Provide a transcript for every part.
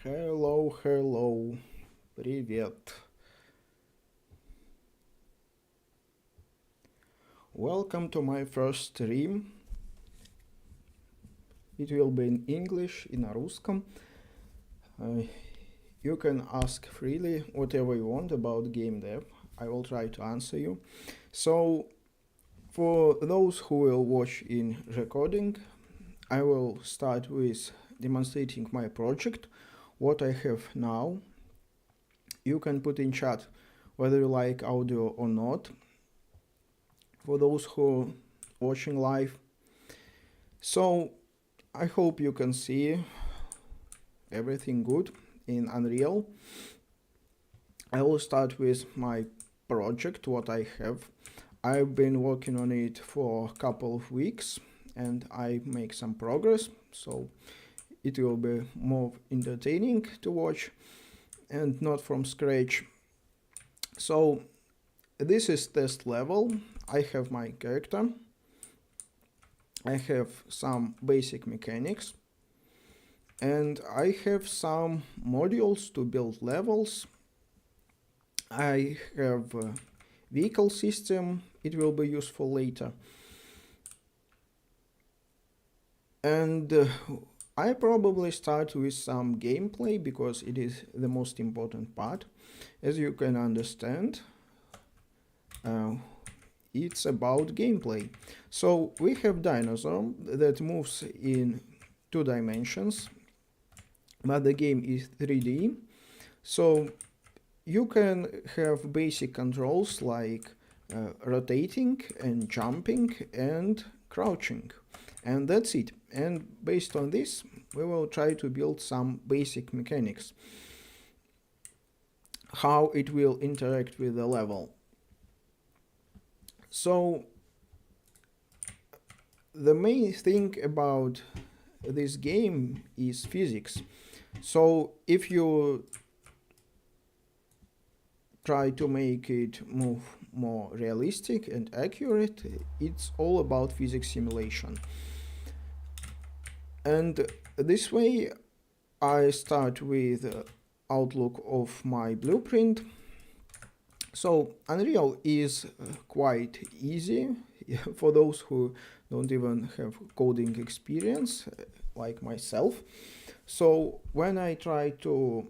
Hello, hello. Привет. Welcome to my first stream. It will be in English, на русском. You can ask freely whatever you want about game dev. I will try to answer you. So, for those who will watch in recording, I will start with demonstrating my project, what I have now. You can put in chat whether you like audio or not, for those who watching live. So I hope you can see everything good in Unreal. I will start with my project, what I have. I've been working on it for a couple of weeks and I make some progress, so it will be more entertaining to watch and not from scratch. So this is test level. I have my character. I have some basic mechanics. And I have some modules to build levels. I have a vehicle system. It will be useful later. And I probably start with some gameplay because it is the most important part. As you can understand, it's about gameplay. So we have dinosaur that moves in 2 dimensions, but the game is 3D. So you can have basic controls like rotating and jumping and crouching, and that's it. And based on this, we will try to build some basic mechanics, how it will interact with the level. So the main thing about this game is physics. So if you try to make it move more realistic and accurate, it's all about physics simulation. And this way I start with outlook of my blueprint. So Unreal is quite easy for those who don't even have coding experience like myself. So when I try to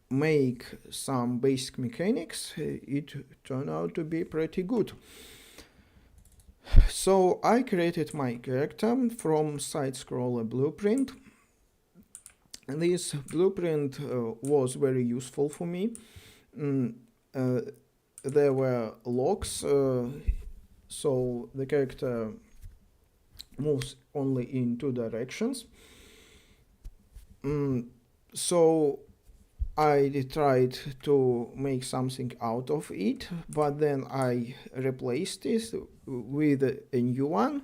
make some basic mechanics, it turned out to be pretty good. So I created my character from side-scroller blueprint. And this blueprint was very useful for me. There were locks, so the character moves only in 2 directions. So I tried to make something out of it, but then I replaced it with a new one.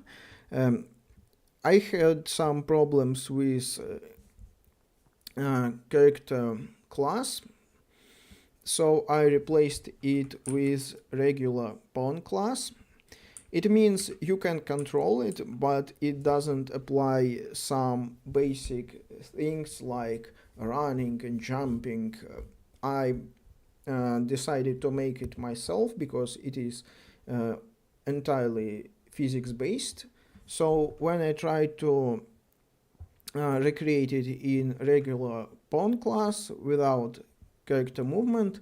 I had some problems with character class, so I replaced it with regular pawn class. It means you can control it, but it doesn't apply some basic things like running and jumping. I decided to make it myself because it is entirely physics based. So when I tried to recreate it in regular pawn class without character movement,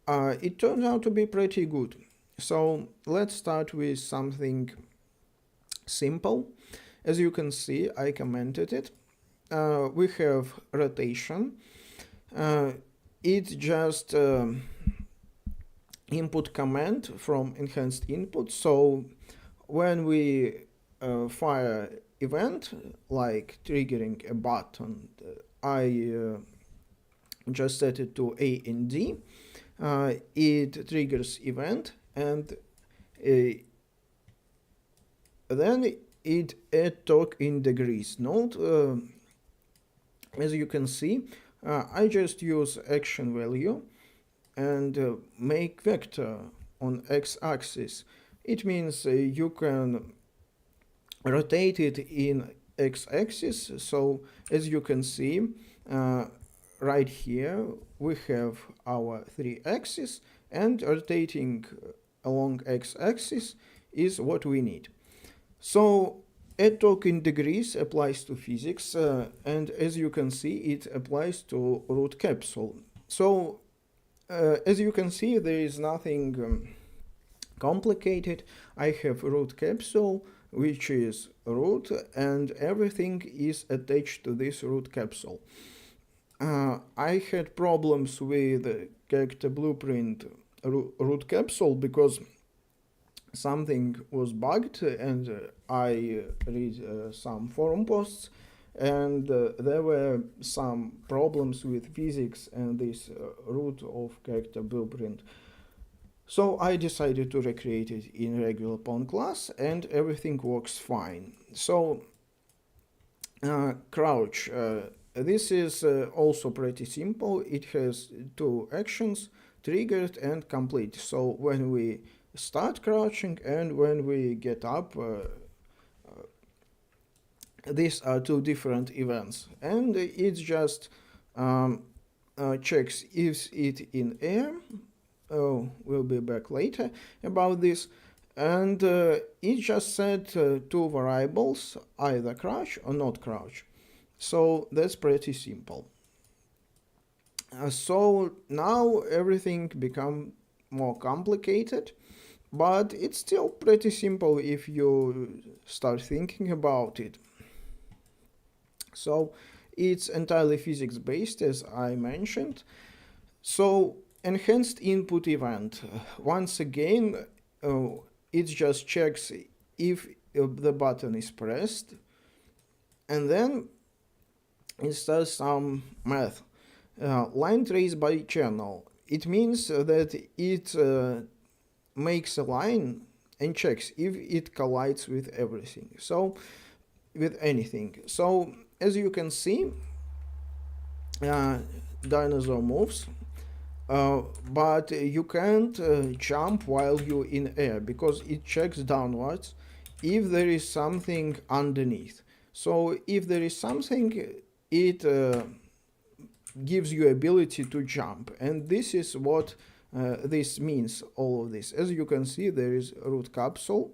it turned out to be pretty good. So let's start with something simple. As you can see, I commented it. We have rotation. It's just input command from enhanced input. So when we fire event like triggering a button, I just set it to A and D. It triggers event and then it add torque in degrees. Note, as you can see, I just use action value and make vector on x-axis. It means you can rotate it in x-axis. So as you can see, right here we have our 3 axes, and rotating along x-axis is what we need. So add token degrees applies to physics, and as you can see, it applies to root capsule. So as you can see, there is nothing complicated. I have root capsule, which is root, and everything is attached to this root capsule. I had problems with character blueprint root capsule because something was bugged, and I read some forum posts, and there were some problems with physics and this root of character blueprint. So I decided to recreate it in regular pawn class, and everything works fine. So crouch. This is also pretty simple. It has 2 actions, triggered and complete. So when we start crouching and when we get up, these are 2 different events, and it just checks is it in air. Oh, we'll be back later about this. And it just set 2 variables, either crouch or not crouch. So that's pretty simple. So now everything become more complicated, but it's still pretty simple if you start thinking about it. So it's entirely physics based, as I mentioned. So enhanced input event. Once again, it just checks if the button is pressed, and then it starts some math. Line trace by channel. It means that it makes a line and checks if it collides with everything. So with anything. So as you can see, dinosaur moves, but you can't jump while you're in air because it checks downwards if there is something underneath. So if there is something, it gives you ability to jump, and this is what this means, all of this. As you can see, there is root capsule,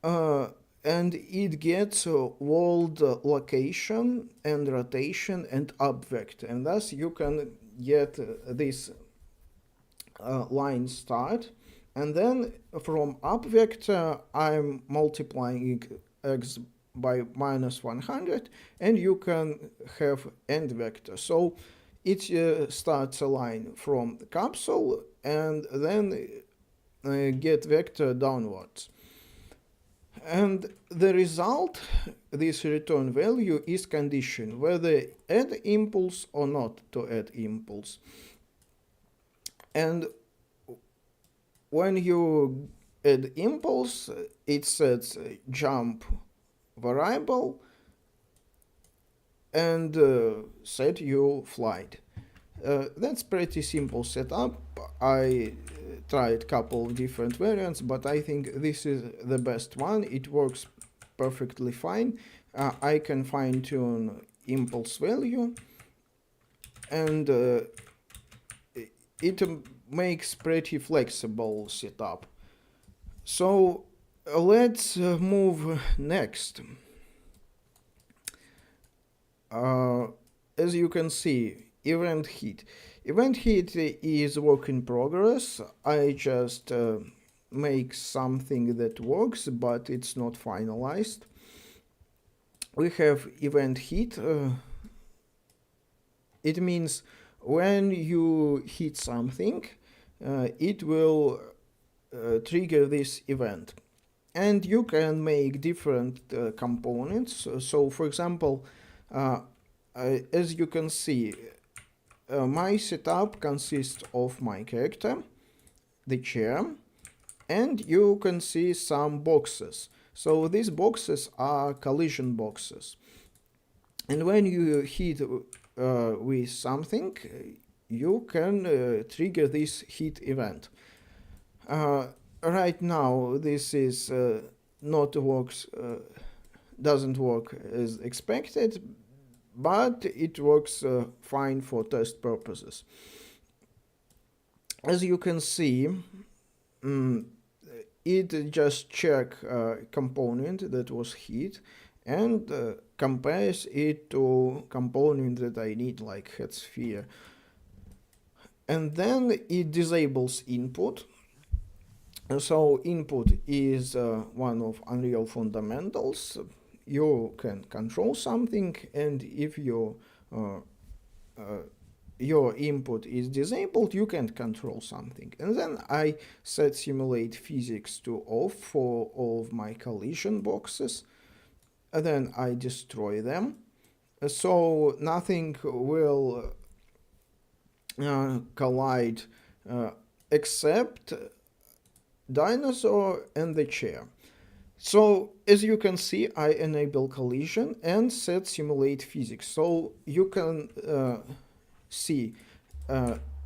and it gets world location and rotation and up vector, and thus you can get this line start, and then from up vector I'm multiplying x by minus 100, and you can have end vector. So it starts a line from the capsule and then get vector downwards. And the result, this return value, is condition whether add impulse or not to add impulse. And when you add impulse, it sets jump variable and set your flight. That's pretty simple setup. I tried a couple of different variants, but I think this is the best one. It works perfectly fine. I can fine tune impulse value, and it makes pretty flexible setup. So let's move next. As you can see, event hit. Event hit is work in progress. I just make something that works, but it's not finalized. We have event hit. It means when you hit something, it will trigger this event. And you can make different components. So for example, as you can see, my setup consists of my character, the chair, and you can see some boxes. So these boxes are collision boxes. And when you hit with something, you can trigger this hit event. Right now, this is not works doesn't work as expected, but it works fine for test purposes. As you can see, it just check component that was hit and compares it to component that I need, like head sphere. And then it disables input. So input is one of Unreal fundamentals. You can control something, and if your input is disabled, you can't control something. And then I set simulate physics to off for all of my collision boxes. And then I destroy them. So nothing will collide except dinosaur and the chair. So as you can see, I enable collision and set simulate physics. So you can see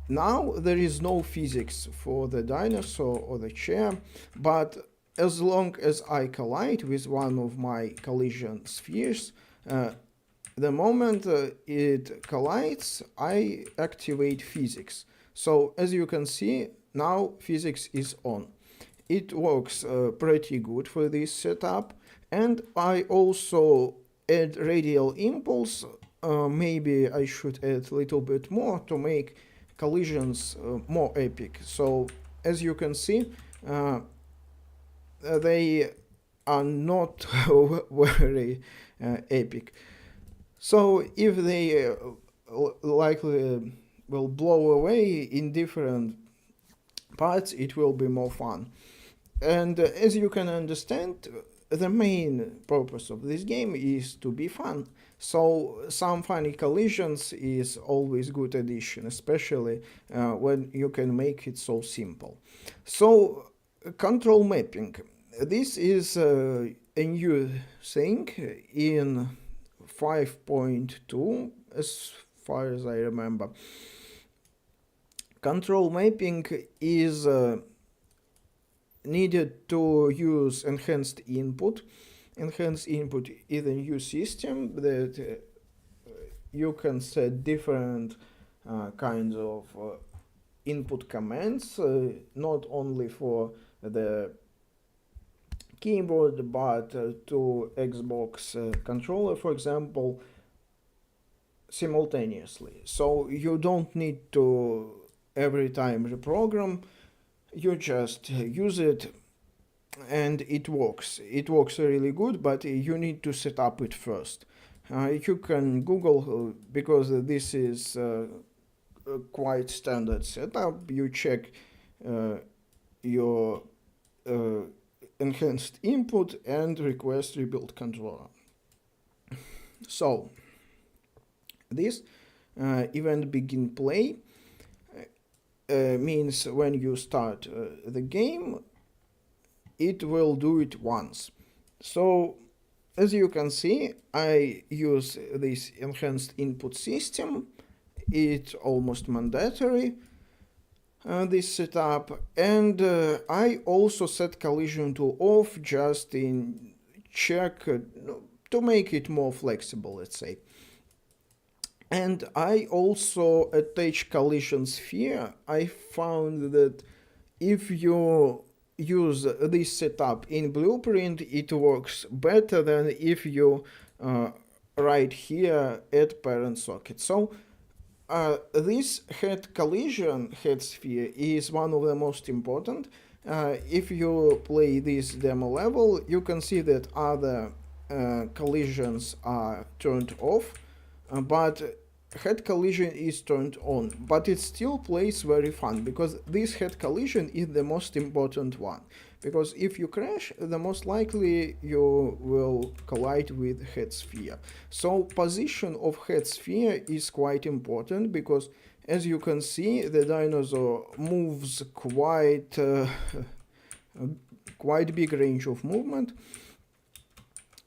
now there is no physics for the dinosaur or the chair, but as long as I collide with one of my collision spheres, the moment it collides, I activate physics. So as you can see, now physics is on. It works pretty good for this setup, and I also add radial impulse. Maybe I should add a little bit more to make collisions more epic. So as you can see, they are not very epic. So if they likely will blow away in different parts, it will be more fun. And as you can understand, the main purpose of this game is to be fun. So some funny collisions is always good addition, especially when you can make it so simple. So control mapping. This is a new thing in 5.2 as far as I remember. Control mapping is needed to use enhanced input. Enhanced input is a new system that you can set different kinds of input commands, not only for the keyboard but to Xbox controller, for example, simultaneously. So you don't need to every time reprogram, you just use it and it works. It works really good, but you need to set up it first. You can Google, because this is a quite standard setup. You check your enhanced input and request rebuild controller. So this event begin play means when you start the game, it will do it once. So as you can see, I use this enhanced input system. It's almost mandatory, this setup, and I also set collision to off just in check to make it more flexible, let's say. And I also attach collision sphere. I found that if you use this setup in Blueprint, it works better than if you write here at parent socket. So this head collision head sphere is one of the most important. If you play this demo level, you can see that other collisions are turned off, but head collision is turned on, but it still plays very fun, because this head collision is the most important one. Because if you crash, the most likely you will collide with head sphere. So position of head sphere is quite important, because as you can see, the dinosaur moves quite big range of movement.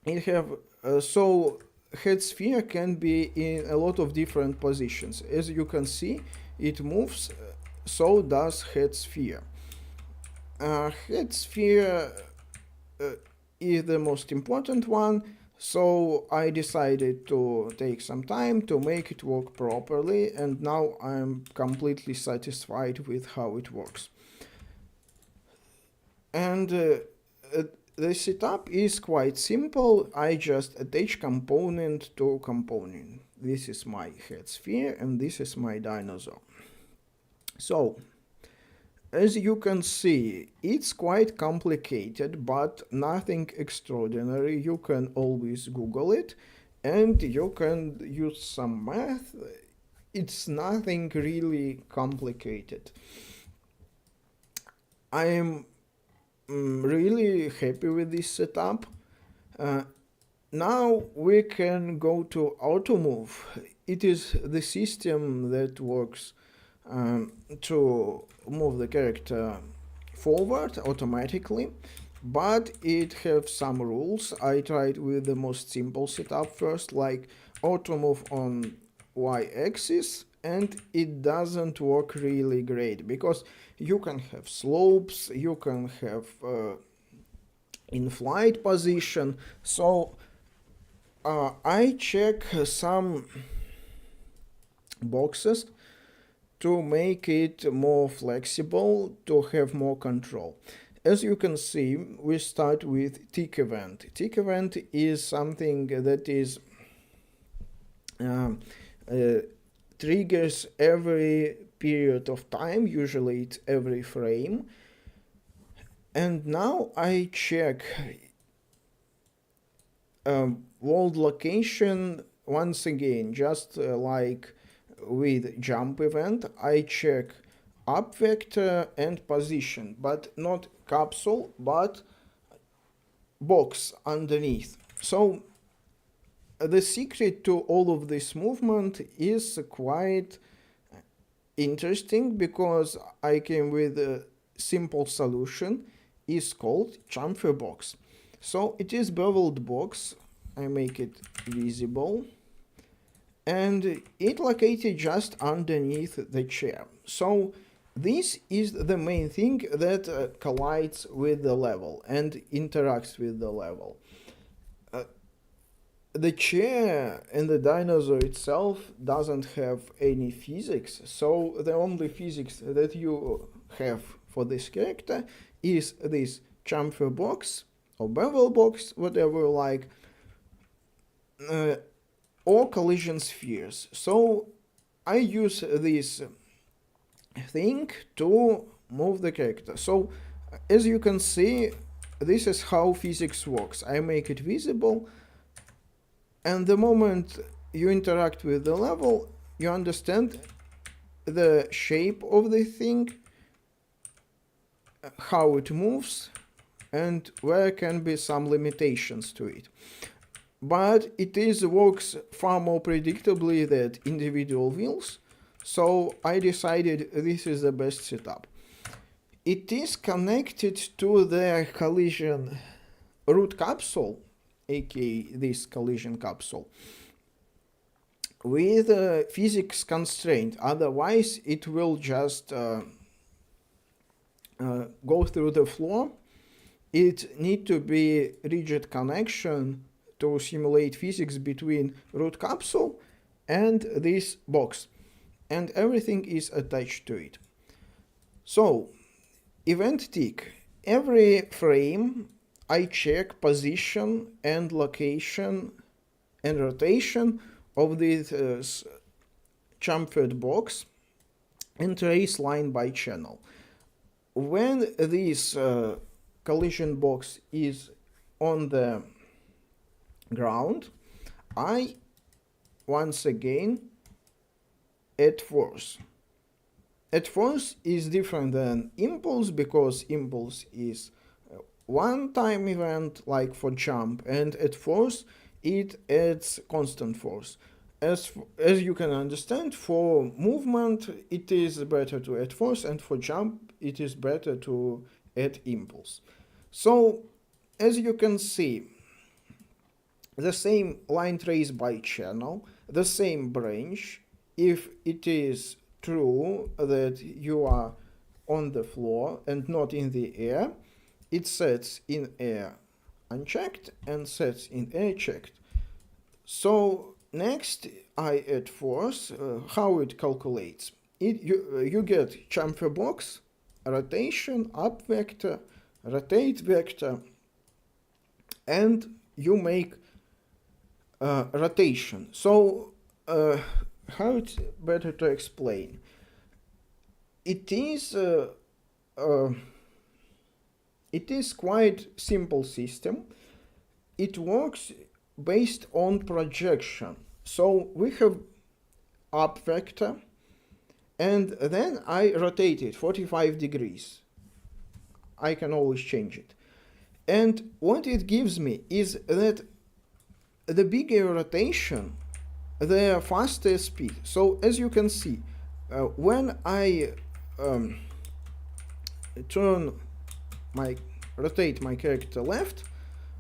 It have so head sphere can be in a lot of different positions. As you can see, it moves, so does head sphere. Head sphere is the most important one. So I decided to take some time to make it work properly, and now I'm completely satisfied with how it works. And the setup is quite simple. I just attach component to component. This is my head sphere and this is my dinosaur. So, as you can see, it's quite complicated, but nothing extraordinary. You can always Google it and you can use some math. It's nothing really complicated. I am really happy with this setup. Uh, Now we can go to AutoMove. It is the system that works to move the character forward automatically, but it has some rules. I tried with the most simple setup first, like AutoMove on y-axis, and it doesn't work really great because you can have slopes, you can have in flight position. So I check some boxes to make it more flexible, to have more control. As you can see, we start with tick event. Tick event is something that is triggers every period of time, usually it's every frame. And now I check world location once again, just like with jump event. I check up vector and position, but not capsule, but box underneath. So the secret to all of this movement is quite interesting because I came with a simple solution. Is called chamfer box. So it is beveled box. I make it visible and it located just underneath the chair. So this is the main thing that collides with the level and interacts with the level. The chair and the dinosaur itself doesn't have any physics, so the only physics that you have for this character is this chamfer box or bevel box, whatever you like, or collision spheres. So I use this thing to move the character. So as you can see, this is how physics works. I make it visible, and the moment you interact with the level, you understand the shape of the thing, how it moves, and where can be some limitations to it. But it works far more predictably than individual wheels, so I decided this is the best setup. It is connected to the collision root capsule, aka this collision capsule, with a physics constraint. Otherwise it will just go through the floor. It need to be rigid connection to simulate physics between root capsule and this box, and everything is attached to it. So event tick. Every frame I check position and location and rotation of this chamfered box and trace line by channel. When this collision box is on the ground, I once again add force. Add force is different than impulse because impulse is one time event like for jump, and at force it adds constant force. As you can understand, for movement it is better to add force, and for jump it is better to add impulse. So as you can see, the same line trace by channel, the same branch. If it is true that you are on the floor and not in the air, it sets in air unchecked and sets in air checked. So next I add force. How it calculates? You get chamfer box, rotation, up vector, rotate vector, and you make rotation. So how it's better to explain? It is quite simple system. It works based on projection. So we have up vector, and then I rotate it 45 degrees. I can always change it. And what it gives me is that the bigger rotation, the faster speed. So as you can see, when I rotate my character left,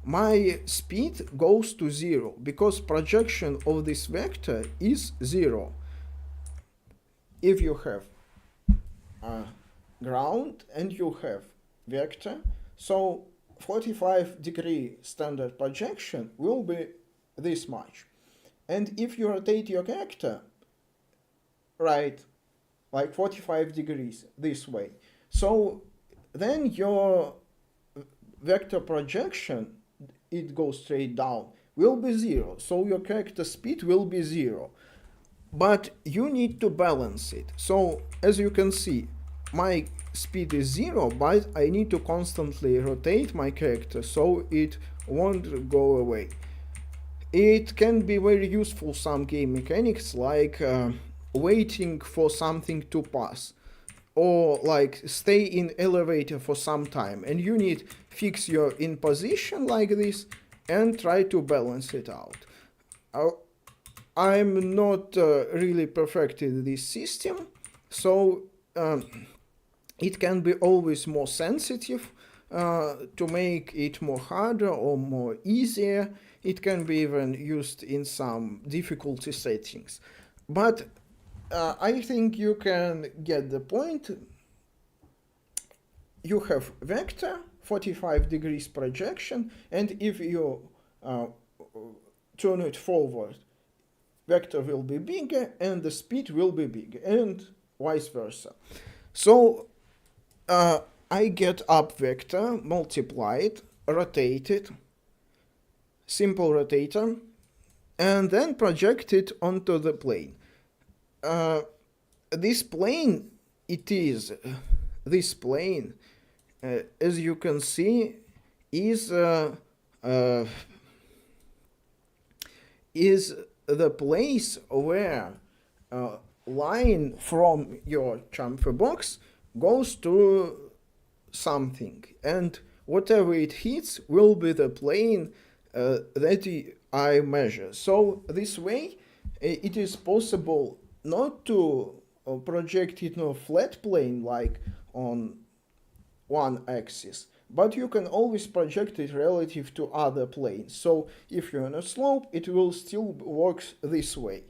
my speed goes to 0 because projection of this vector is 0. If you have ground and you have vector, so 45-degree standard projection will be this much. And if you rotate your character right, like 45 degrees this way, so then your vector projection, it goes straight down, will be 0. So your character speed will be 0. But you need to balance it. So as you can see, my speed is 0, but I need to constantly rotate my character so it won't go away. It can be very useful some game mechanics, like waiting for something to pass, or like stay in elevator for some time, and you need fix your in position like this and try to balance it out. I'm not really perfected this system, so it can be always more sensitive to make it more harder or more easier. It can be even used in some difficulty settings. But I think you can get the point. You have vector, 45 degrees projection, and if you turn it forward, vector will be bigger and the speed will be bigger, and vice versa. So I get up vector, multiply it, rotate it, simple rotator, and then project it onto the plane. This plane, as you can see, is the place where line from your chamfer box goes to something, and whatever it hits will be the plane that I measure. So this way it is possible not to project it on a flat plane like on one axis, but you can always project it relative to other planes. So if you're on a slope, it will still work this way.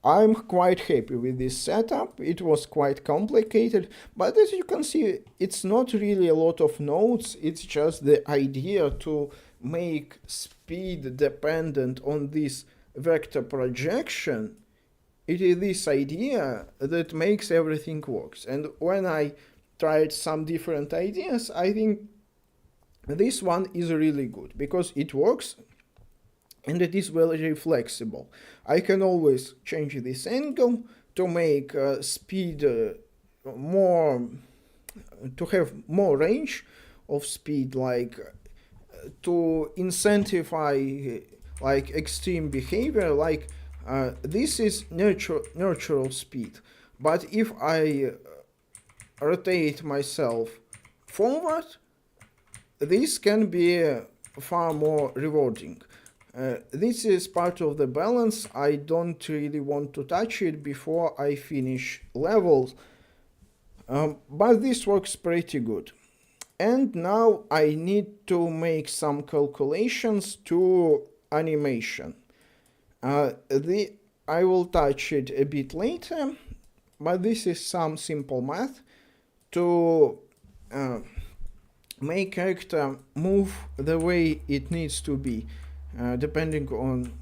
I'm quite happy with this setup. It was quite complicated, but as you can see, it's not really a lot of nodes. It's just the idea to make speed dependent on this vector projection. It is this idea that makes everything works. And when I tried some different ideas, I think this one is really good because it works and it is very flexible. I can always change this angle to make speed more, to have more range of speed, like to incentivize like extreme behavior, like this is natural speed. But if I rotate myself forward, this can be far more rewarding. This is part of the balance. I don't really want to touch it before I finish levels, but this works pretty good. And now I need to make some calculations to animation. I will touch it a bit later, but this is some simple math to make character move the way it needs to be. Depending on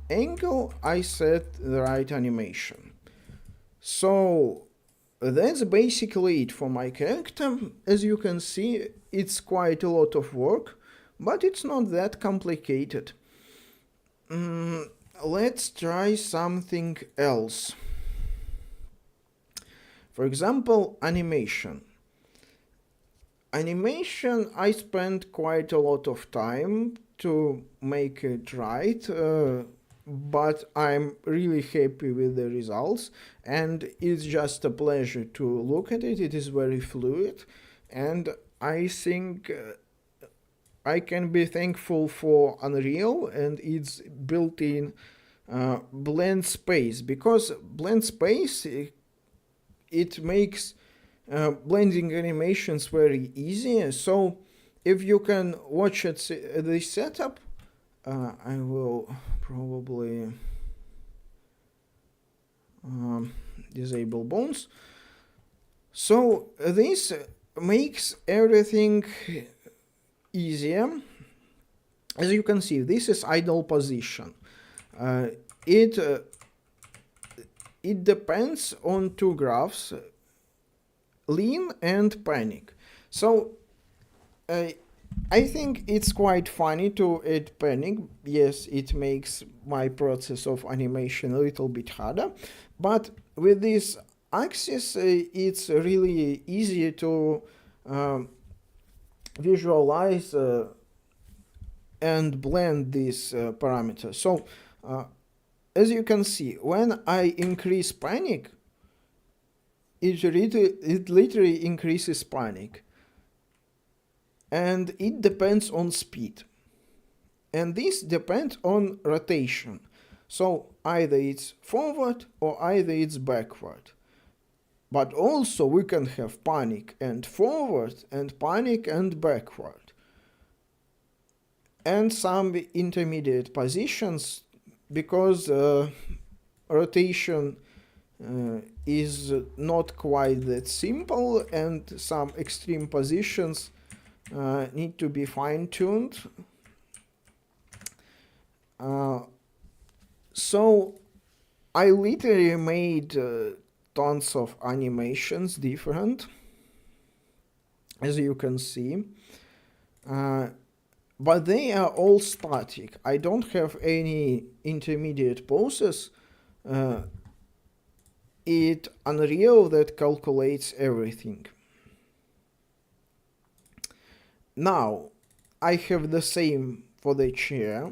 angle, I set the right animation. So that's basically it for my character. As you can see, it's quite a lot of work, but it's not that complicated. Let's try something else. For example, animation. Animation, I spent quite a lot of time to make it right, but I'm really happy with the results, and it's just a pleasure to look at it. It is very fluid, and I think I can be thankful for Unreal and its built-in blend space, because blend space it makes blending animations very easy. So if you can watch it this setup, I will probably disable bones. So this makes everything easier. As you can see, this is idle position. It depends on two graphs, lean and panic. So I think it's quite funny to add panic. Yes, it makes my process of animation a little bit harder, but with this axis it's really easy to visualize and blend these parameters. So as you can see, when I increase panic, it literally increases panic, and it depends on speed, and this depends on rotation. So either it's forward or either it's backward. But also we can have panic and forward and panic and backward, and some intermediate positions, because rotation is not quite that simple, and some extreme positions need to be fine-tuned. So I literally made tons of animations different, as you can see, but they are all static. I don't have any intermediate poses. It's Unreal that calculates everything. Now I have the same for the chair,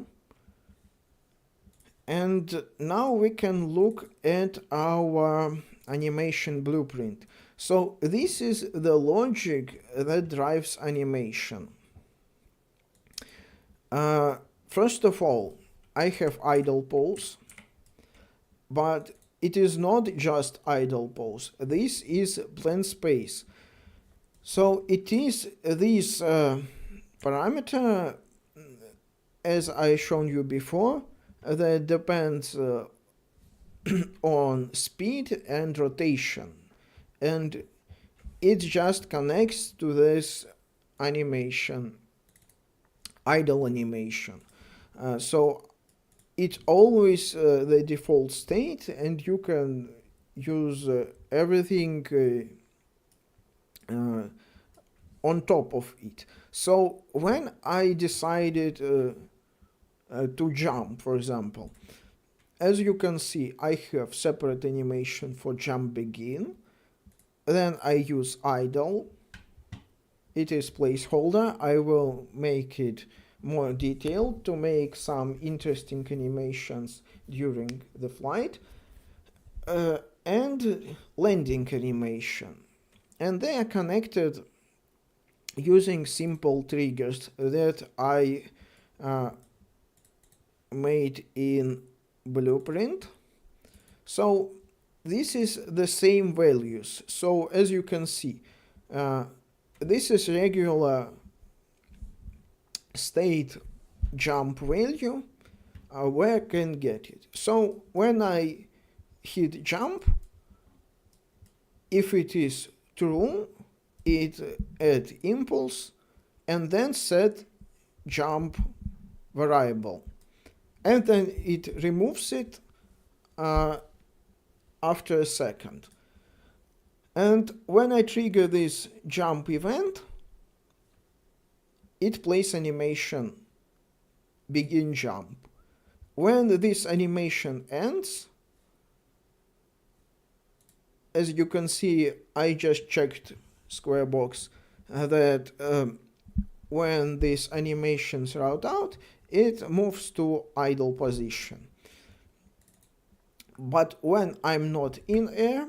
and now we can look at our animation blueprint. So this is the logic that drives animation. First of all, I have idle pose, but it is not just idle pose. This is blend space. So it is this parameter, as I shown you before, that depends on speed and rotation, and it just connects to this animation, idle animation. So it's always the default state, and you can use everything on top of it. So when I decided to jump, for example, as you can see, I have separate animation for jump begin, then I use idle. It is placeholder. I will make it more detailed to make some interesting animations during the flight, and landing animation, and they are connected using simple triggers that I made in blueprint. So this is the same values. So as you can see, this is regular state jump value, where I can get it. So when I hit jump, if it is true, it add impulse. and then set jump variable, and then it removes it after a second. And when I trigger this jump event, it plays animation begin jump. When this animation ends, as you can see, I just checked square box that when this animations route out, it moves to idle position. But when I'm not in air,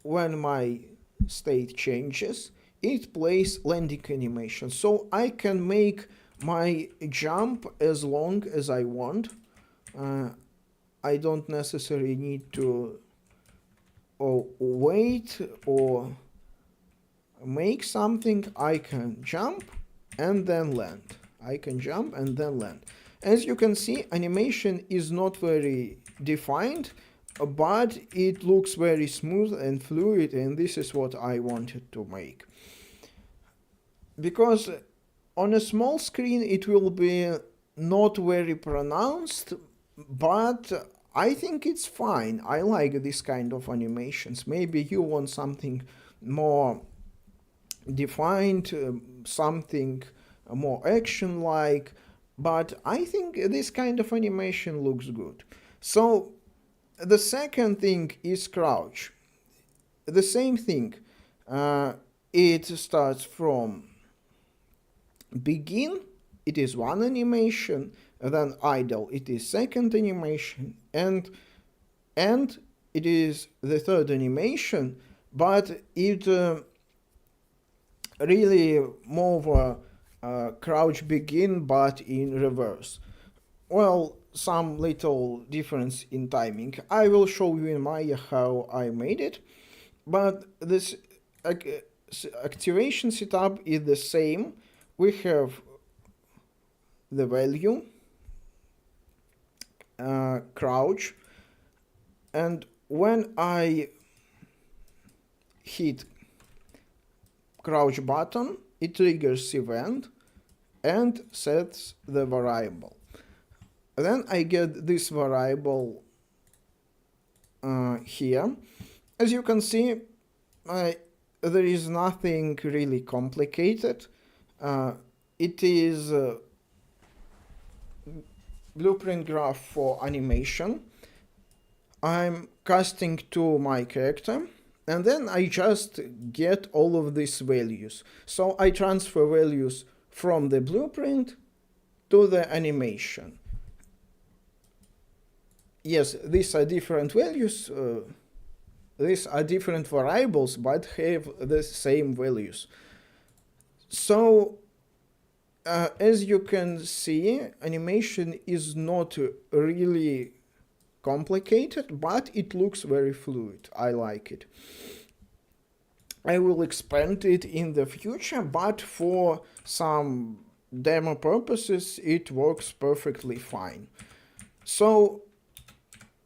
when my state changes, it plays landing animation. So I can make my jump as long as I want. I don't necessarily need to wait or make something. I can jump and then land. I can jump and then land. As you can see, animation is not very defined, but it looks very smooth and fluid, and this is what I wanted to make. Because on a small screen it will be not very pronounced, but I think it's fine. I like this kind of animations. Maybe you want something more defined, something more action-like, but I think this kind of animation looks good. So the second thing is crouch. The same thing. It starts from begin, it is one animation, then idle, it is second animation, and end, it is the third animation, but it really more crouch begin but in reverse. Well, some little difference in timing. I will show you in Maya how I made it, but this activation setup is the same. We have the value, crouch, and when I hit crouch button, it triggers event and sets the variable. Then I get this variable here. As you can see, there is nothing really complicated. It is a blueprint graph for animation. I'm casting to my character, and then I just get all of these values. So I transfer values from the blueprint to the animation. Yes, these are different values. These are different variables, but have the same values. So, as you can see, animation is not really complicated, but it looks very fluid. I like it. I will expand it in the future, but for some demo purposes, it works perfectly fine. So,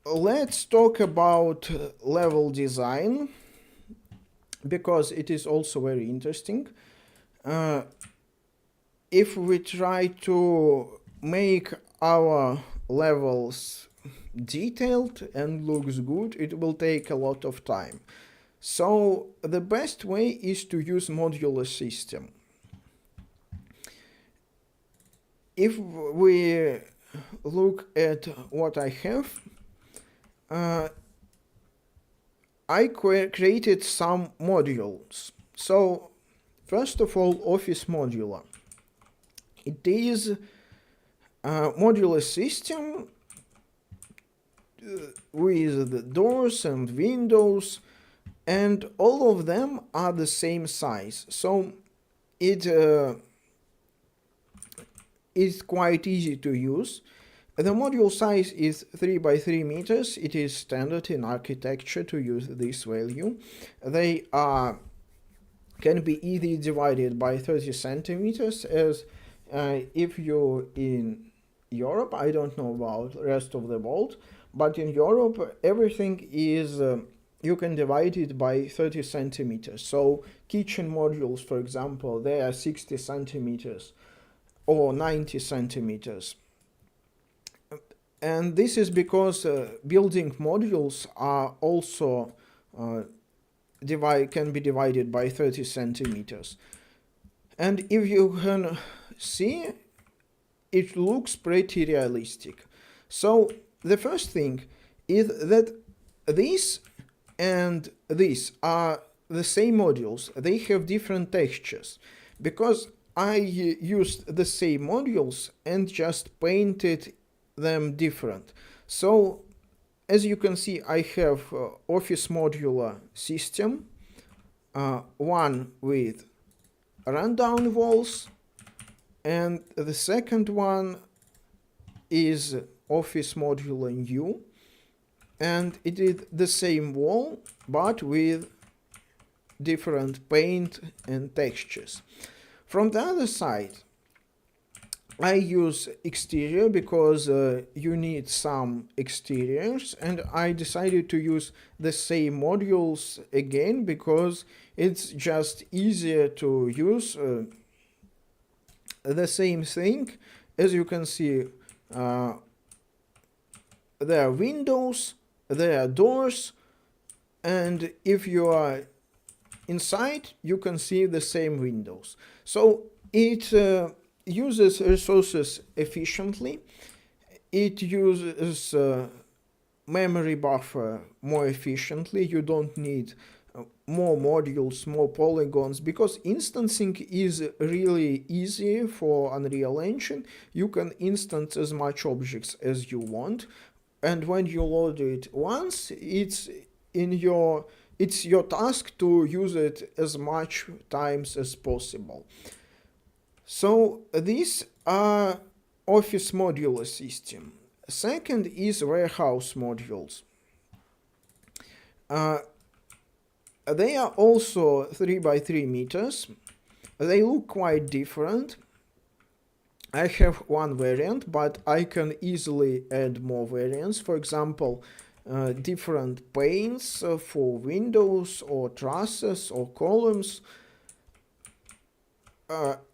let's talk about level design, because it is also very interesting. If we try to make our levels detailed and looks good, it will take a lot of time. So the best way is to use modular system. If we look at what I have, I created some modules. So first of all, Office Modular. It is a modular system with the doors and windows, and all of them are the same size. So it is quite easy to use. The module size is 3 by 3 meters. It is standard in architecture to use this value. They can be easily divided by 30 centimeters, as if you're in Europe, I don't know about the rest of the world, but in Europe everything is you can divide it by 30 centimeters. So kitchen modules, for example, they are 60 centimeters or 90 centimeters. And this is because building modules are also can be divided by 30 centimeters. And if you can see, it looks pretty realistic. So the first thing is that this and this are the same modules. They have different textures because I used the same modules and just painted them different. So as you can see, I have office modular system, one with rundown walls, and the second one is office modular new, and it is the same wall but with different paint and textures. From the other side, I use exterior because you need some exteriors, and I decided to use the same modules again because it's just easier to use the same thing. As you can see, there are windows, there are doors, and if you are inside, you can see the same windows. So it uses resources efficiently. It uses memory buffer more efficiently. You don't need more modules, more polygons, because instancing is really easy for Unreal Engine. You can instance as much objects as you want, and when you load it once, it's your task to use it as much times as possible. So these are office modular system. Second is warehouse modules. They are also 3 by 3 meters. They look quite different. I have one variant, but I can easily add more variants. For example, different panes for windows or trusses or columns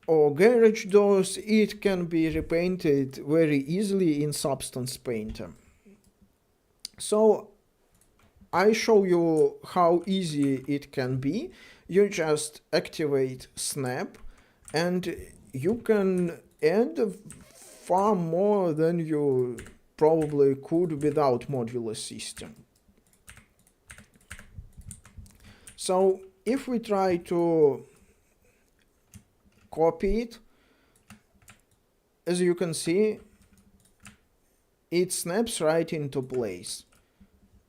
or garage doors. It can be repainted very easily in Substance Painter. So I show you how easy it can be. You just activate Snap and you can add far more than you probably could without modular system. So if we try to copy it, as you can see, it snaps right into place.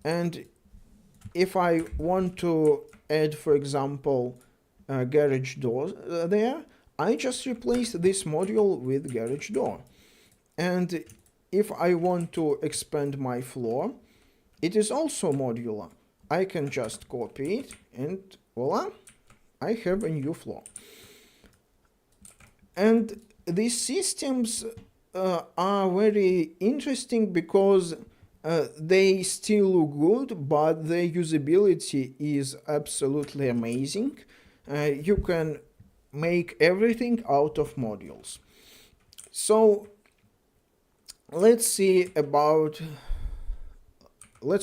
And if I want to add, for example, a garage door there, I just replace this module with garage door. And if I want to expand my floor, it is also modular. I can just copy it and voila, I have a new floor. And these systems are very interesting because they still look good, but their usability is absolutely amazing. You can make everything out of modules. So let's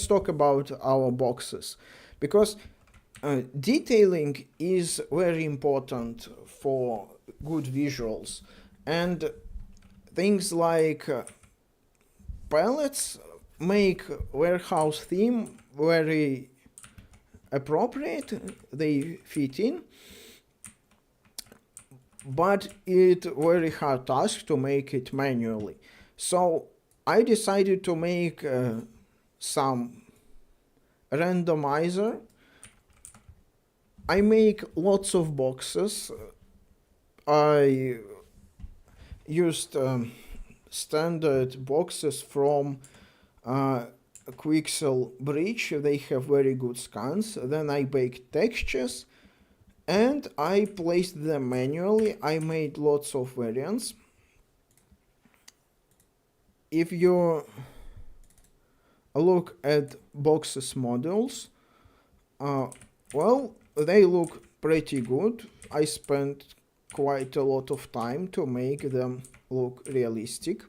talk about our boxes, because detailing is very important for good visuals, and things like palettes make warehouse theme very appropriate. They fit in, but it's a very hard task to make it manually. So I decided to make some randomizer. I make lots of boxes. I used standard boxes from Quixel Bridge. They have very good scans. Then I baked textures and I placed them manually. I made lots of variants. If you look at boxes models, Well, they look pretty good. I spent quite a lot of time to make them look realistic.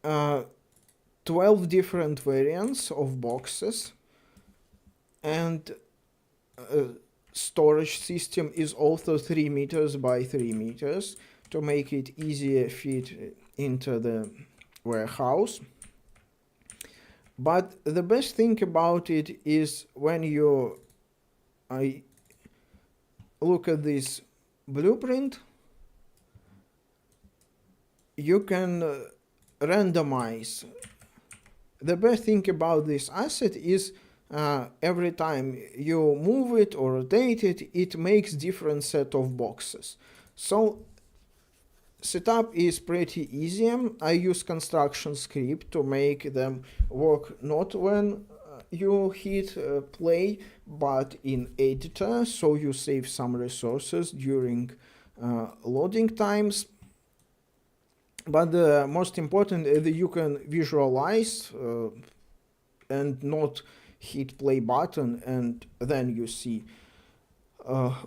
12 different variants of boxes, and storage system is also 3 meters by 3 meters to make it easier fit into the warehouse. But the best thing about it is when I look at this blueprint, you can randomize. The best thing about this asset is every time you move it or rotate it, it makes different set of boxes. So setup is pretty easy. I use construction script to make them work not when you hit play, but in editor, so you save some resources during loading times. But the most important is that you can visualize and not hit play button, and then you see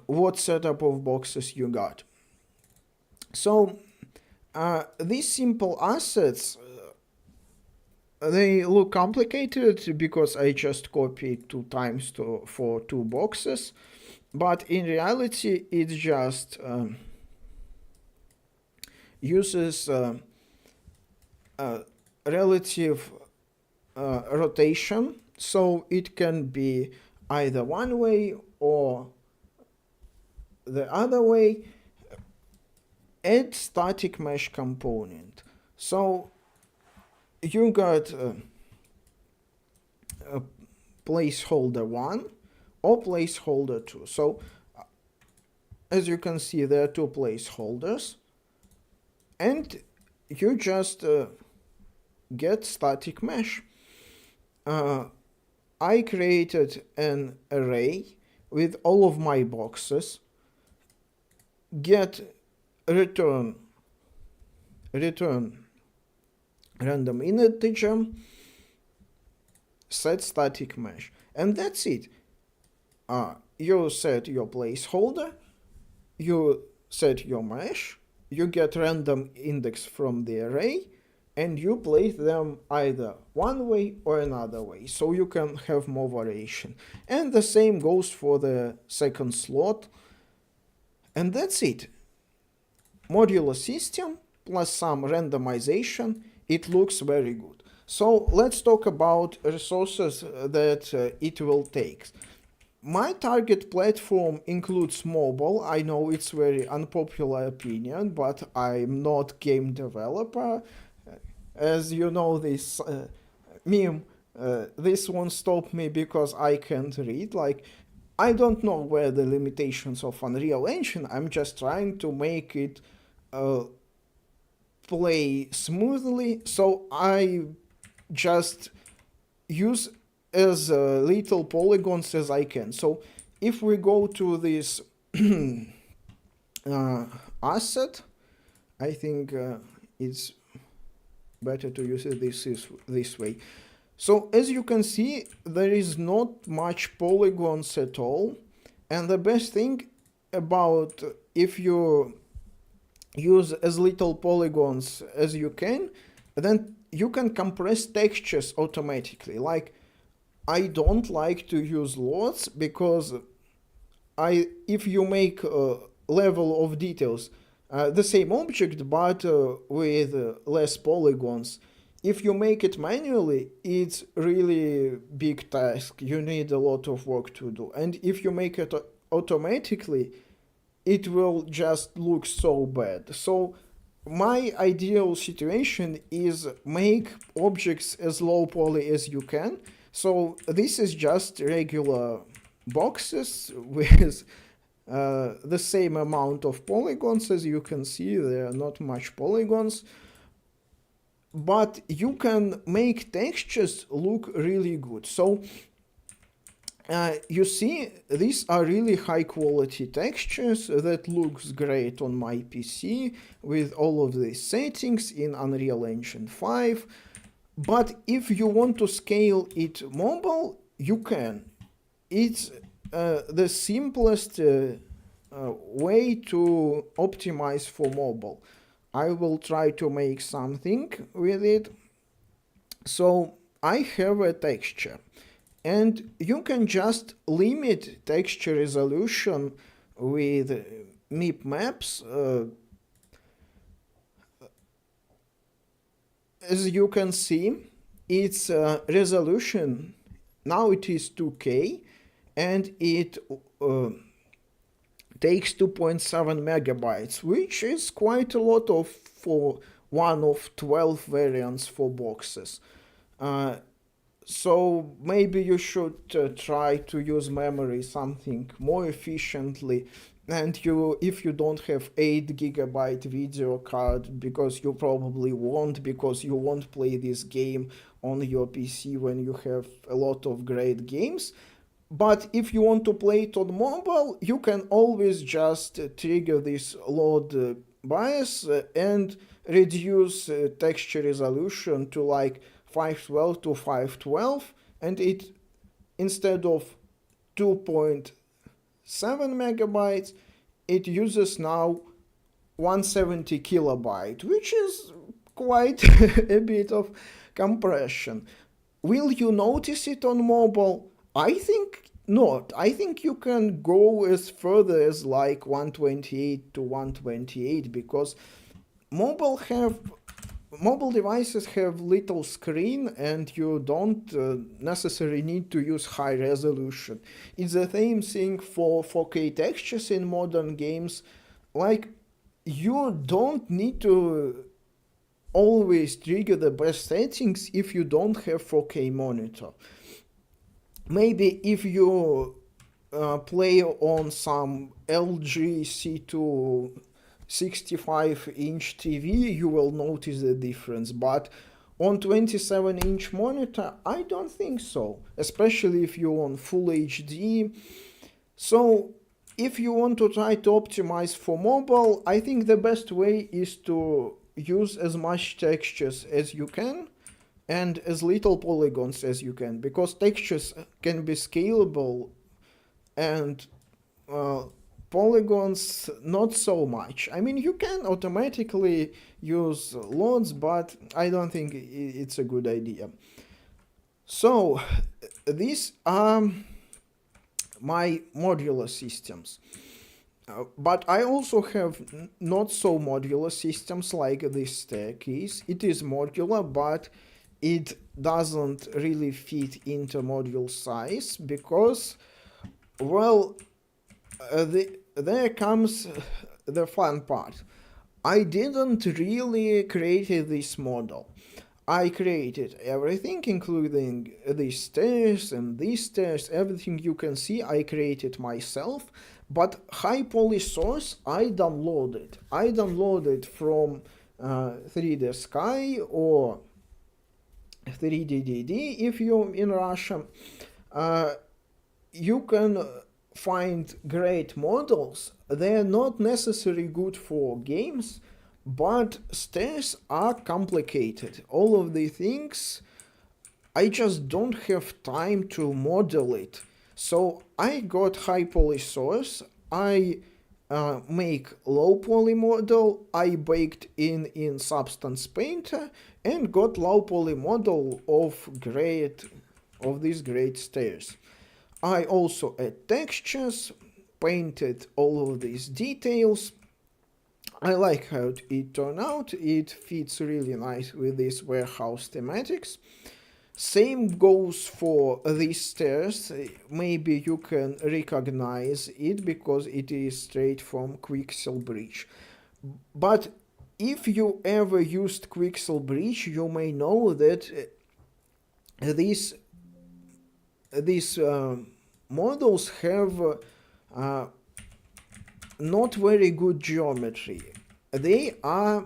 what setup of boxes you got. So these simple assets, they look complicated because I just copied 2 times for 2 boxes, but in reality it just uses relative rotation, so it can be either one way or the other way. Add static mesh component. So you got a placeholder 1 or placeholder 2. So as you can see, there are 2 placeholders, and you just get static mesh. I created an array with all of my boxes, get return random integer, set static mesh, and that's it. You set your placeholder, you set your mesh, you get random index from the array, and you place them either one way or another way, so you can have more variation. And the same goes for the second slot, and that's it. Modular system plus some randomization, it looks very good. So let's talk about resources that it will take. My target platform includes mobile. I know it's very unpopular opinion, but I'm not game developer. As you know, this meme, this won't stop me because I can't read. Like, I don't know where the limitations of Unreal Engine. I'm just trying to make it play smoothly, so I just use as little polygons as I can. So if we go to this asset, I think it's better to use it this way. So as you can see, there is not much polygons at all, and the best thing about if you use as little polygons as you can, then you can compress textures automatically. Like, I don't like to use lots because if you make a level of details, the same object but with less polygons, if you make it manually, it's really big task. You need a lot of work to do. And if you make it automatically, it will just look so bad. So my ideal situation is make objects as low poly as you can. So this is just regular boxes with the same amount of polygons. As you can see, there are not much polygons, but you can make textures look really good. So you see, these are really high quality textures that looks great on my PC with all of these settings in Unreal Engine 5. But if you want to scale it mobile, you can. it's the simplest way to optimize for mobile. I will try to make something with it. So I have a texture, and you can just limit texture resolution with MIP maps. As you can see, its resolution now it is 2K, and it takes 2.7 megabytes, which is quite a lot of for one of 12 variants for boxes. So maybe you should try to use memory something more efficiently, and if you don't have 8 gigabyte video card, because you probably won't, because you won't play this game on your PC when you have a lot of great games. But if you want to play it on mobile, you can always just trigger this load bias and reduce texture resolution to like 512 to 512, and it, instead of 2.7 megabytes, it uses now 170 kilobyte, which is quite a bit of compression. Will you notice it on mobile? I think not. I think you can go as further as like 128 to 128, because mobile have mobile devices have little screen, and you don't necessarily need to use high resolution. It's the same thing for 4K textures in modern games. Like, you don't need to always trigger the best settings if you don't have 4K monitor. Maybe if you play on some LG C2 65-inch TV, you will notice the difference. But on 27-inch monitor, I don't think so, especially if you're on Full HD. So if you want to try to optimize for mobile, I think the best way is to use as much textures as you can and as little polygons as you can, because textures can be scalable and polygons not so much. I mean, you can automatically use loads, but I don't think it's a good idea. So these are my modular systems. But I also have not so modular systems like this staircase. It is modular, but it doesn't really fit into module size because, well, there comes the fun part. I didn't really create this model. I created everything, including these stairs and these stairs, everything you can see I created myself, but high poly source I downloaded. I downloaded from 3D Sky or 3DDD if you're in Russia. You can find great models. They're not necessarily good for games, but stairs are complicated. All of the things, I just don't have time to model it. So I got high poly source, I make low poly model, I baked in Substance Painter, and got low poly model of these great stairs. I also add textures, painted all of these details. I like how it turned out. It fits really nice with these warehouse thematics. Same goes for these stairs. Maybe you can recognize it because it is straight from Quixel Bridge. But if you ever used Quixel Bridge, you may know that these models have not very good geometry. They are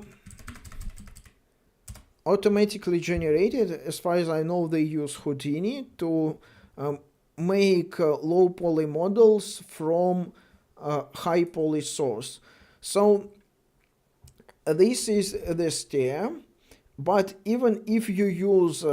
automatically generated. As far as I know, they use Houdini to make low poly models from high poly source. So this is the stair, but even if you use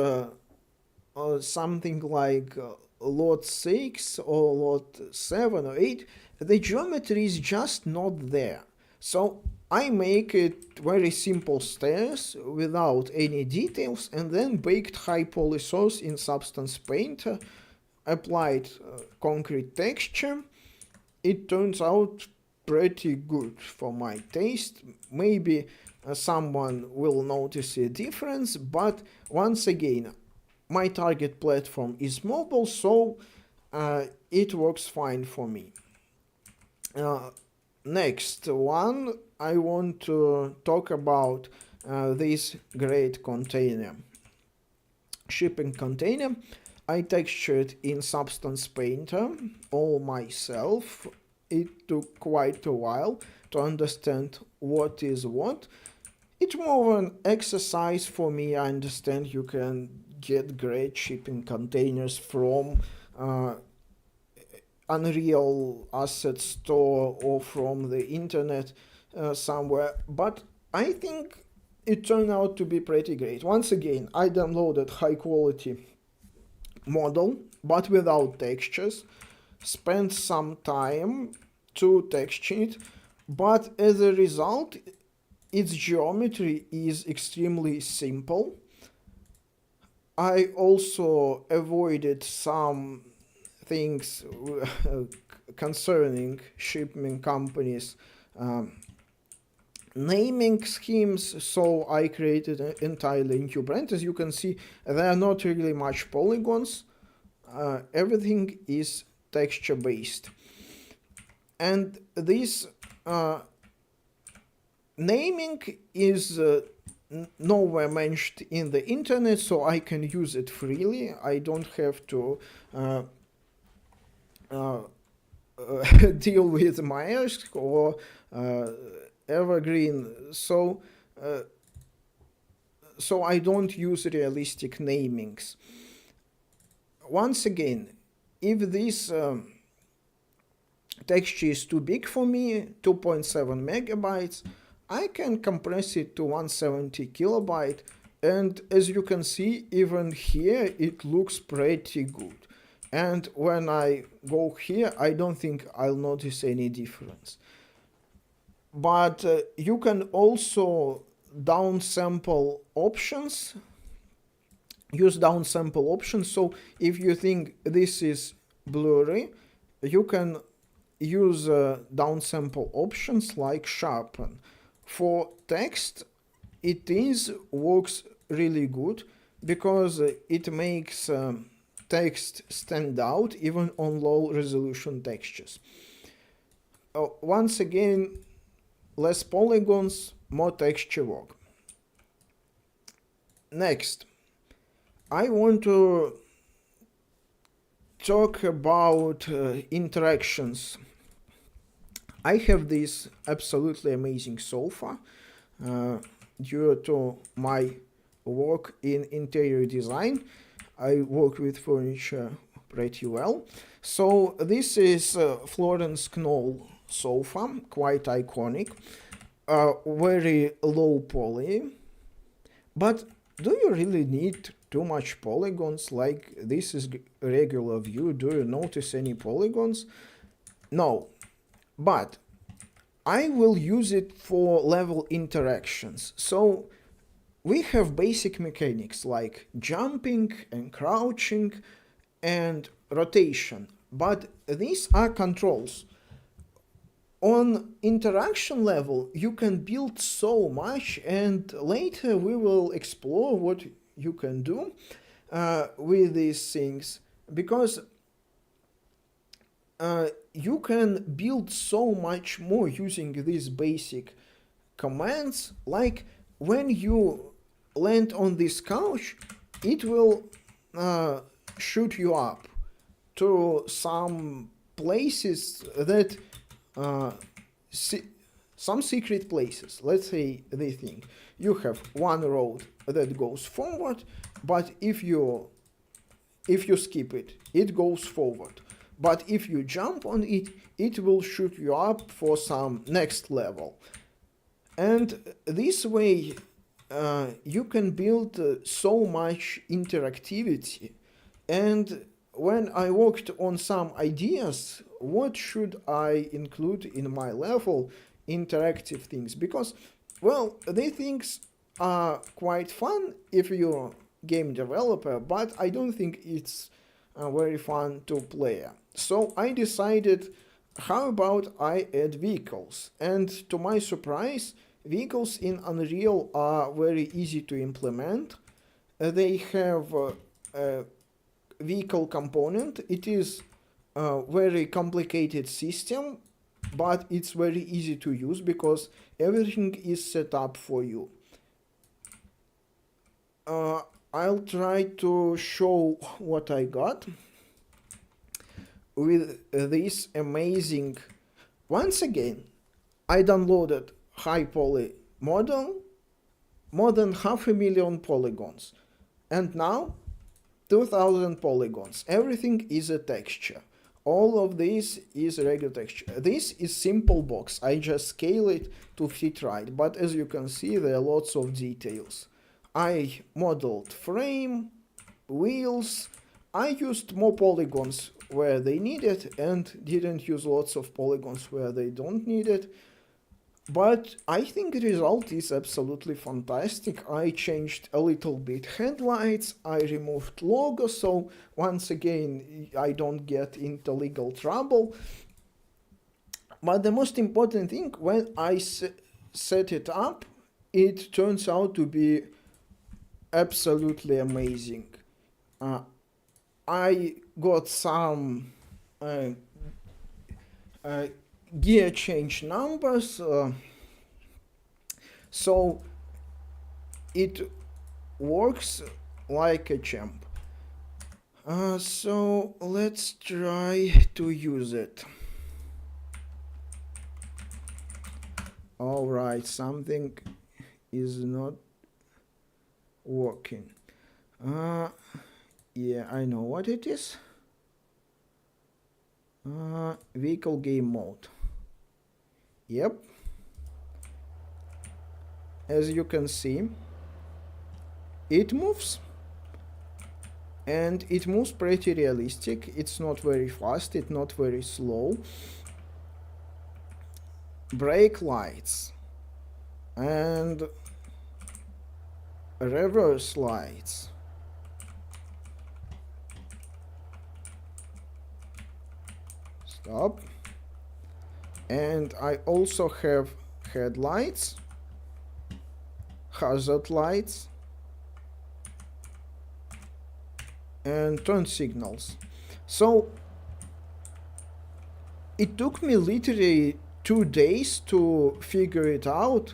something like lot 6 or lot 7 or 8, the geometry is just not there. So I make it very simple stairs without any details, and then baked high poly source in Substance Painter, applied concrete texture. It turns out pretty good for my taste. Maybe someone will notice a difference, but once again, my target platform is mobile, so it works fine for me. Next one, I want to talk about this great container, shipping container. I textured in Substance Painter all myself. It took quite a while to understand what is what. It's more of an exercise for me. I understand you can get great shipping containers from Unreal Asset Store or from the internet somewhere, but I think it turned out to be pretty great. Once again, I downloaded high quality model but without textures, spent some time to texture it, but as a result its geometry is extremely simple. I also avoided some things concerning shipping companies naming schemes, so I created an entirely new brand. As you can see, there are not really much polygons. Everything is texture based, and this naming is nowhere mentioned in the internet, so I can use it freely. I don't have to deal with Maersk or Evergreen, so I don't use realistic namings. Once again, if this texture is too big for me, 2.7 megabytes, I can compress it to 170 kilobyte, and as you can see, even here it looks pretty good. And when I go here, I don't think I'll notice any difference. But you can also downsample options, use downsample options. So if you think this is blurry, you can use downsample options like sharpen. For text, it works really good because it makes text stand out even on low resolution textures. Once again, less polygons, more texture work. Next, I want to talk about interactions. I have this absolutely amazing sofa due to my work in interior design. I work with furniture pretty well. So this is Florence Knoll sofa, quite iconic, very low poly. But do you really need too much polygons? Like, this is regular view. Do you notice any polygons? No. But I will use it for level interactions. So we have basic mechanics like jumping and crouching and rotation, but these are controls. On interaction level, you can build so much, and later we will explore what you can do with these things, because you can build so much more using these basic commands. Like, when you land on this couch, it will shoot you up to some places that some secret places. Let's say they think you have one road that goes forward, but if you skip it, it goes forward. But if you jump on it, it will shoot you up for some next level. And this way you can build so much interactivity. And when I worked on some ideas, what should I include in my level, interactive things, because, well, these things are quite fun if you're a game developer, but I don't think it's very fun to play. So I decided, how about I add vehicles? And to my surprise, vehicles in Unreal are very easy to implement. They have a vehicle component. It is a very complicated system, but it's very easy to use because everything is set up for you. I'll try to show what I got with this amazing. Once again, I downloaded high poly model, more than 500,000 polygons, and now 2000 polygons. Everything is a texture. All of this is regular texture. This is simple box. I just scale it to fit right, but as you can see, there are lots of details. I modeled frame, wheels. I used more polygons where they needed and didn't use lots of polygons where they don't need it. But I think the result is absolutely fantastic. I changed a little bit headlights, I removed logo, so once again I don't get into legal trouble. But the most important thing, when I set it up, it turns out to be absolutely amazing. I got some gear change numbers, so it works like a champ. So let's try to use it. Alright, something is not working. Yeah, I know what it is. Vehicle game mode. Yep. As you can see, it moves. And it moves pretty realistic. It's not very fast, it's not very slow. Brake lights. And reverse lights. Stop. And I also have headlights, hazard lights, and turn signals. So it took me literally 2 days to figure it out.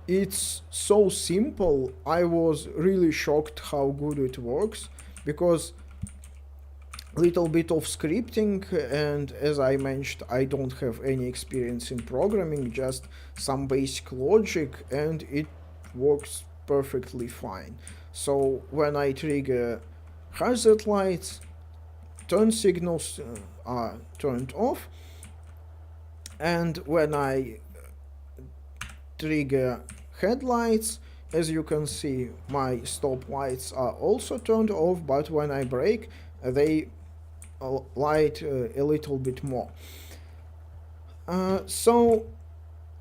It's so simple. I was really shocked how good it works, because little bit of scripting, and as I mentioned, I don't have any experience in programming, just some basic logic, and it works perfectly fine. So when I trigger hazard lights, turn signals are turned off, and when I trigger headlights, as you can see, my stop lights are also turned off, but when I brake, they light a little bit more. So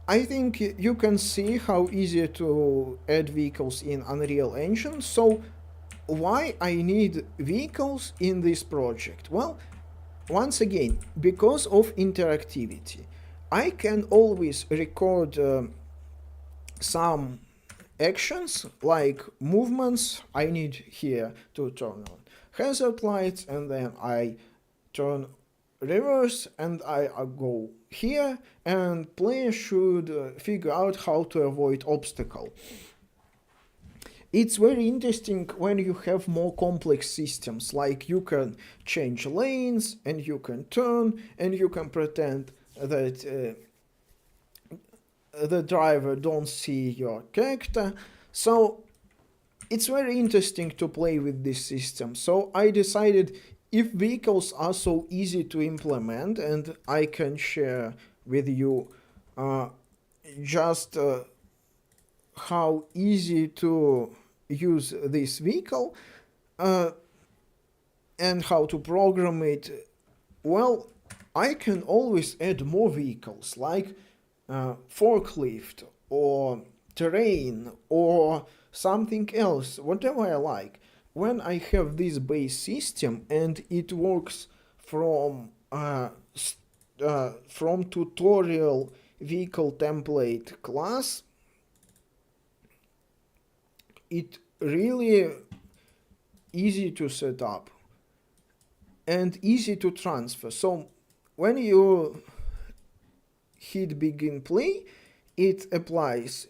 I think you can see how easy to add vehicles in Unreal Engine. So why I need vehicles in this project? Well, once again, because of interactivity. I can always record some actions like movements. I need here to turn on hazard lights, and then I turn reverse, and I go here, and player should figure out how to avoid obstacle. It's very interesting when you have more complex systems, like you can change lanes, and you can turn, and you can pretend that the driver don't see your character. So it's very interesting to play with this system. So I decided, if vehicles are so easy to implement, and I can share with you just how easy to use this vehicle, and how to program it. Well, I can always add more vehicles like forklift or terrain or something else, whatever I like. When I have this base system and it works from tutorial vehicle template class, it really easy to set up and easy to transfer. So when you hit begin play, it applies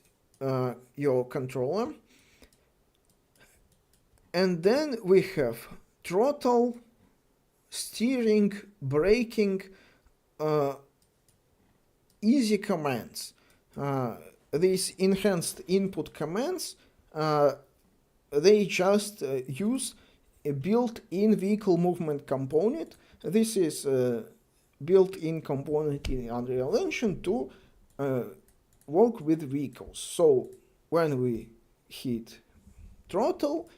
your controller, and then we have throttle, steering, braking, easy commands. These enhanced input commands, they just use a built-in vehicle movement component. This is a built-in component in Unreal Engine to work with vehicles. So when we hit throttle,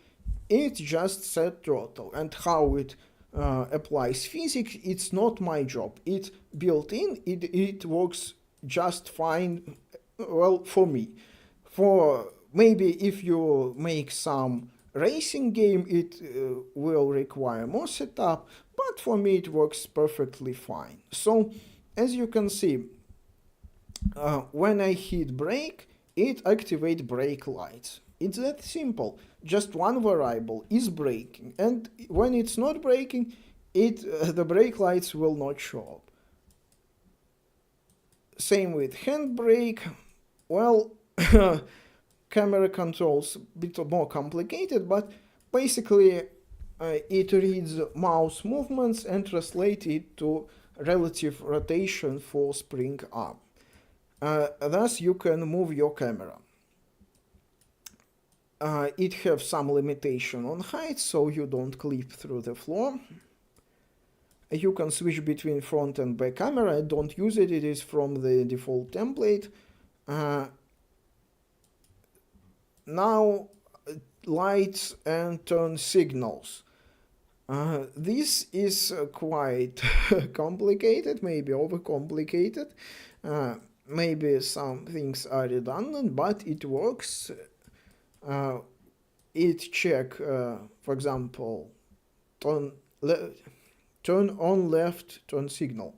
it just set throttle, and how it applies physics, it's not my job. It's built in, it works just fine, well, for me. For maybe if you make some racing game, it will require more setup, but for me it works perfectly fine. So as you can see, when I hit brake, it activates brake lights. It's that simple. Just one variable is braking, and when it's not braking, the brake lights will not show up. Same with handbrake. Well, camera controls a bit more complicated, but basically it reads mouse movements and translates it to relative rotation for spring arm. Thus you can move your camera. It has some limitation on height, so you don't clip through the floor. You can switch between front and back camera. I don't use it, it is from the default template. Now, lights and turn signals. This is quite complicated, maybe overcomplicated. Maybe some things are redundant, but it works. It check, for example, turn on left turn signal.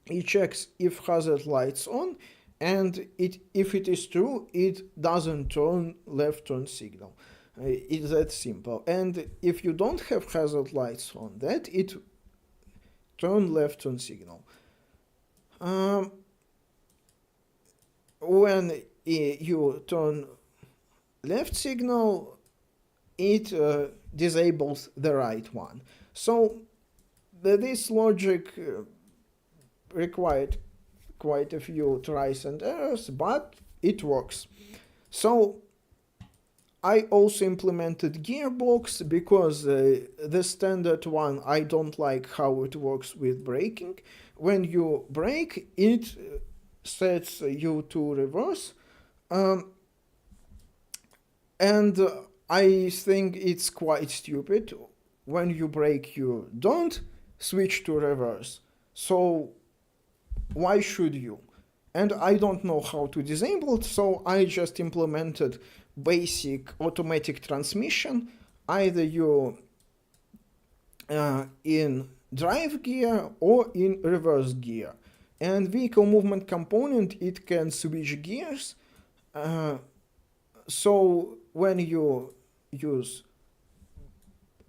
It checks if hazard lights on, and if it is true, it doesn't turn left turn signal. It's that simple. And if you don't have hazard lights on, that it turn left turn signal. When you turn left signal, it disables the right one. So this logic required quite a few tries and errors, but it works. So I also implemented gearbox because the standard one, I don't like how it works with braking. When you brake, it sets you to reverse. And I think it's quite stupid. When you brake, you don't switch to reverse. So why should you? And I don't know how to disable it, so I just implemented basic automatic transmission. Either you in drive gear or in reverse gear. And vehicle movement component, it can switch gears. So when you use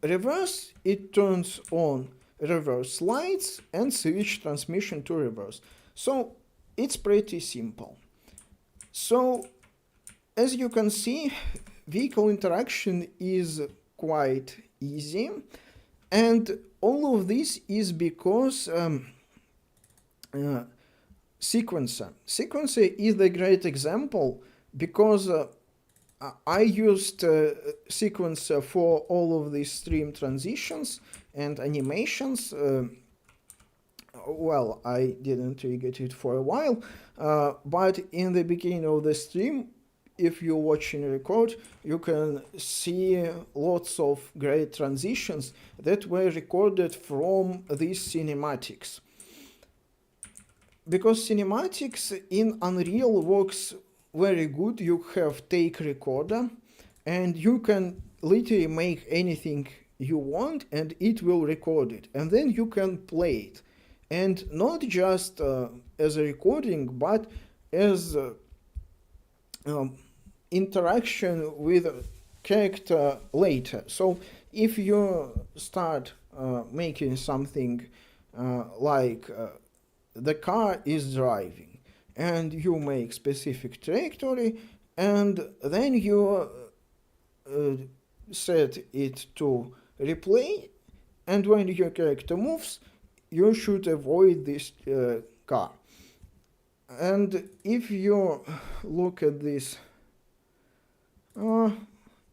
reverse, it turns on reverse lights and switch transmission to reverse. So it's pretty simple. So as you can see, vehicle interaction is quite easy, and all of this is because sequencer. Sequencer is a great example because I used sequencer for all of these stream transitions and animations. Well, I didn't trigger it for a while, but in the beginning of the stream, if you watch and record, you can see lots of great transitions that were recorded from these cinematics. Because cinematics in Unreal works very good. You have take recorder and you can literally make anything you want and it will record it, and then you can play it, and not just as a recording but as interaction with a character later. So if you start making something like the car is driving and you make specific trajectory and then you set it to replay, and when your character moves you should avoid this car. And if you look at this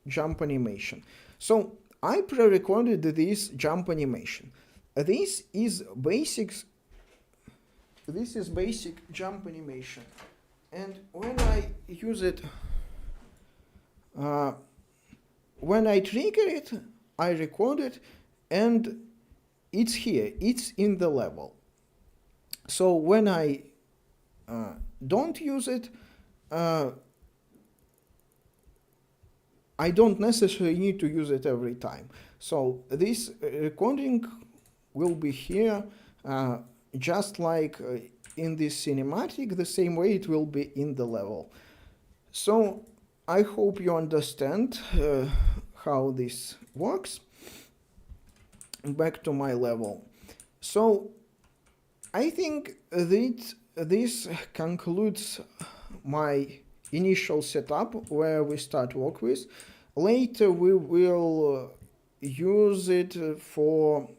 jump animation, so I pre-recorded this jump animation. This is basic jump animation, and when I use it, when I trigger it, I record it, and it's here, it's in the level. So when I don't use it, I don't necessarily need to use it every time. So this recording will be here just like in this cinematic, the same way it will be in the level. So I hope you understand how this works. Back to my level. So I think that this concludes my initial setup where we start work with. Later we will use it for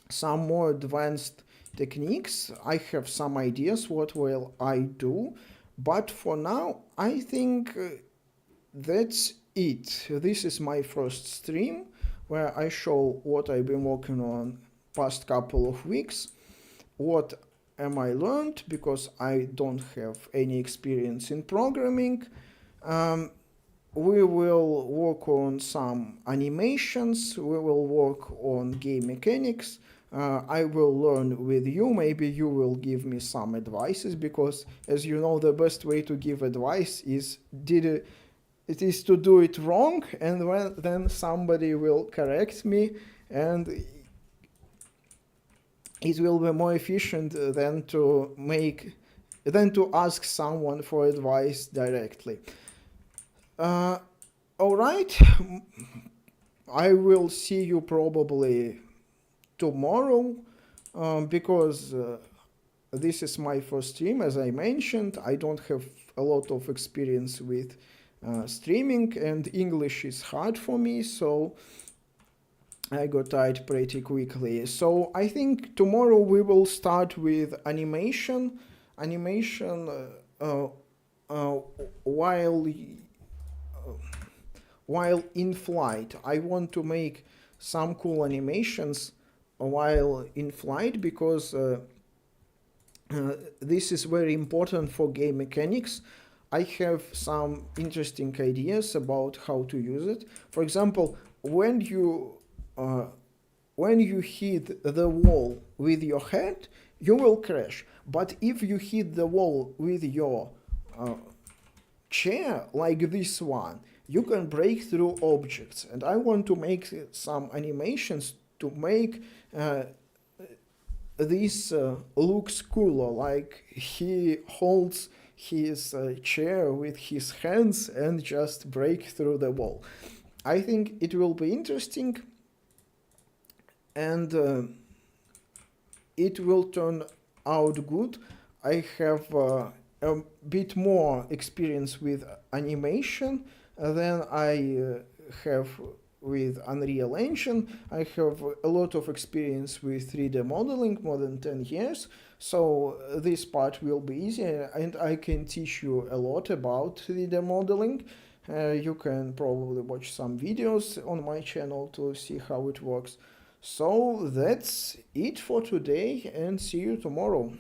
some more advanced techniques. I have some ideas what will I do, but for now I think that's it. This is my first stream where I show what I've been working on past couple of weeks, what am I learned, because I don't have any experience in programming. We will work on some animations, we will work on game mechanics. I will learn with you, maybe you will give me some advices, because as you know, the best way to give advice is it is to do it wrong, and then somebody will correct me, and it will be more efficient than to ask someone for advice directly. All right, I will see you probably tomorrow, because this is my first stream. As I mentioned, I don't have a lot of experience with streaming, and English is hard for me, so I got tired pretty quickly. So I think tomorrow we will start with animation while in flight. I want to make some cool animations while in flight, because this is very important for game mechanics. I have some interesting ideas about how to use it. For example, when you hit the wall with your head, you will crash. But if you hit the wall with your chair, like this one, you can break through objects. And I want to make some animations to make this looks cooler, like he holds his chair with his hands and just break through the wall. I think it will be interesting, and it will turn out good. I have a bit more experience with animation than I have with Unreal Engine. I have a lot of experience with 3D modeling, more than 10 years, so this part will be easier, and I can teach you a lot about 3D modeling. You can probably watch some videos on my channel to see how it works. So that's it for today, and see you tomorrow.